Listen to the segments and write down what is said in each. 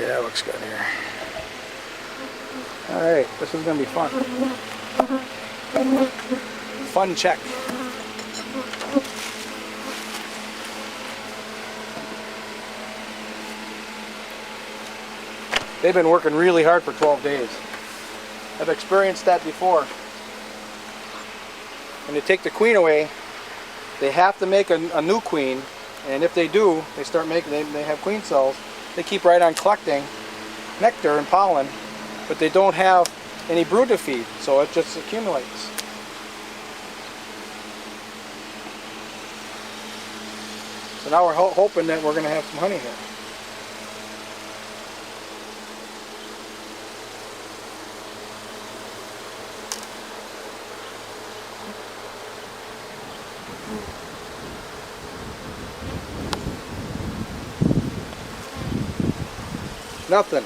Okay, that looks good here. Alright, this is going to be fun. Fun check. They've been working really hard for 12 days. I've experienced that before. When they take the queen away, they have to make a new queen, and if they do, they start making, they have queen cells. They keep right on collecting nectar and pollen, but they don't have any brood to feed, so it just accumulates. So now we're hoping that we're going to have some honey here. Nothing.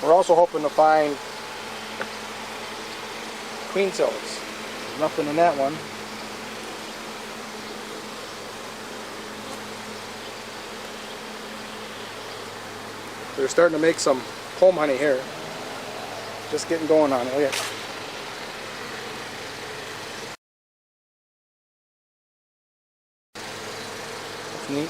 We're also hoping to find queen cells. There's nothing in that one. They're starting to make some comb honey here. Just getting going on it. Look at it. That's neat.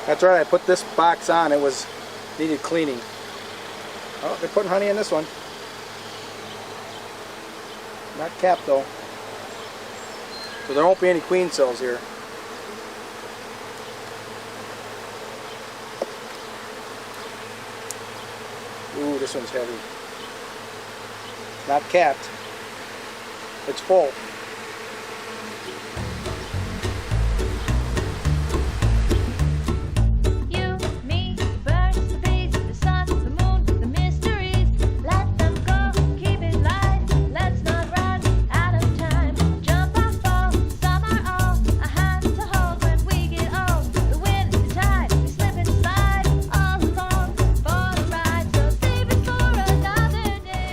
That's right, I put this box on, it needed cleaning. Oh, they're putting honey in this one. Not capped though. So there won't be any queen cells here. Ooh, this one's heavy. Not capped. It's full.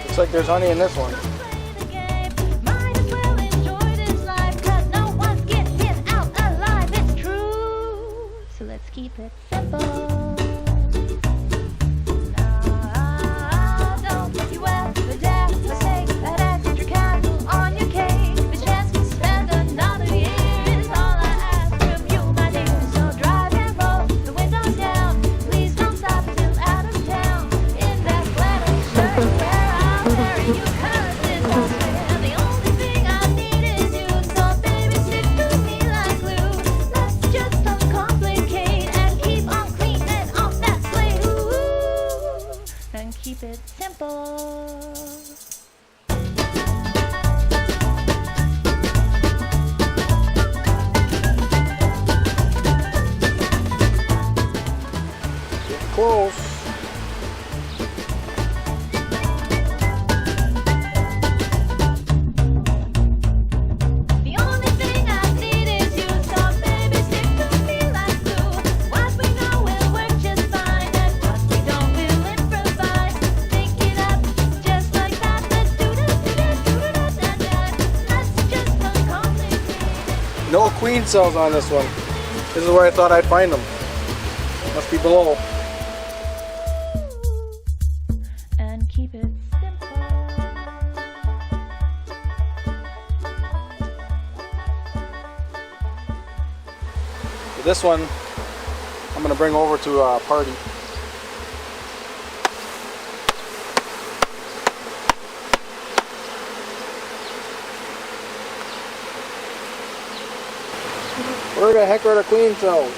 Looks like there's honey in this one. So let's keep it simple. Keep it simple. Get close. No queen cells on this one. This is where I thought I'd find them. Must be below. And keep it simple. So this one I'm going to bring over to a party. Where the heck are the queen cells?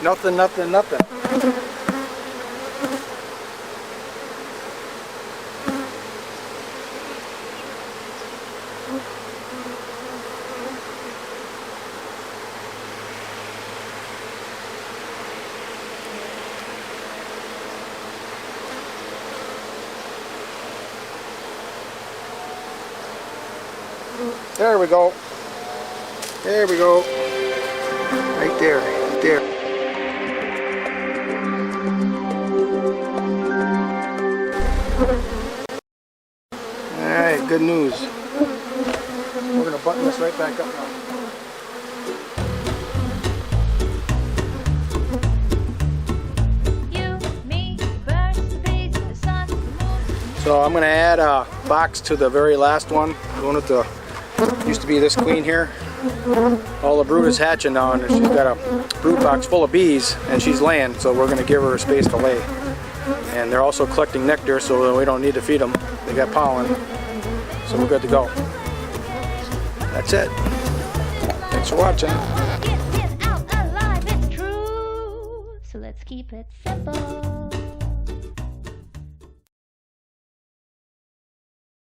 Nothing, nothing, nothing. There we go. There we go. Right there, right there. Alright, good news. We're going to button this right back up now. So I'm going to add a box to the very last one. The one with the used to be this queen here. All the brood is hatching now, and she's got a brood box full of bees, and she's laying, so we're going to give her a space to lay. And they're also collecting nectar, so we don't need to feed them. They got pollen, so we're good to go. That's it. Thanks for watching.